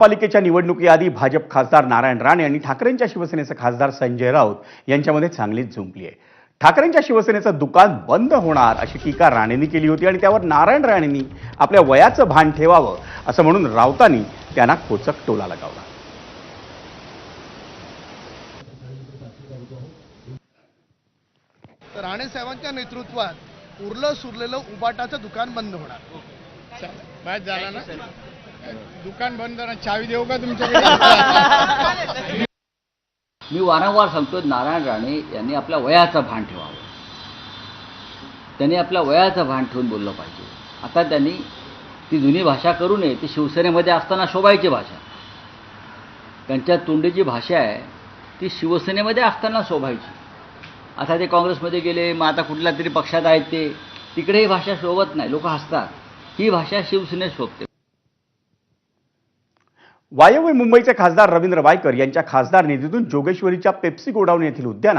पालिकेच्या निवडणुकीआधी भाजप खासदार नारायण राणे आणि ठाकरेंच्या शिवसेनेचे खासदार संजय राऊत यांच्यामध्ये चांगलीच झुंपली आहे. ठाकरेंच्या शिवसेनेचं दुकान बंद होणार अशी टीका राणेंनी केली होती आणि त्यावर नारायण राणेंनी आपल्या वयाचं भान ठेवावं असं म्हणून राऊतांनी त्यांना खोचक टोला लगावला. राणे साहेबांच्या नेतृत्वात उरलं सुरलेलं उबाटाचं दुकान बंद होणार. बस झाला ना, दुकान बंद ना, चावी देऊ का तुमच्याकडे? मी वारंवार सांगतो, नारायण राणे यांनी आपल्या वयाचं भान ठेवावं. त्यांनी आपल्या वयाचं भान ठेवून बोललं पाहिजे. आता त्यांनी ती जुनी भाषा करू नये, ती शिवसेनेमध्ये असताना शोभायची भाषा. त्यांच्या तोंडीची भाषा आहे ती शिवसेनेमध्ये असताना शोभायची. आता ते काँग्रेसमध्ये गेले, मग आता कुठल्या तरी पक्षात आहेत ते, तिकडे ही भाषा शोभत नाही, लोक हसतात. ही भाषा शिवसेनेत शोभते. वायव्य मुंबईचे खासदार रवींद्र वायकर यांच्या खासदार निधीतून जोगेश्वरीच्या पेप्सी गोडाऊन येथील उद्यानात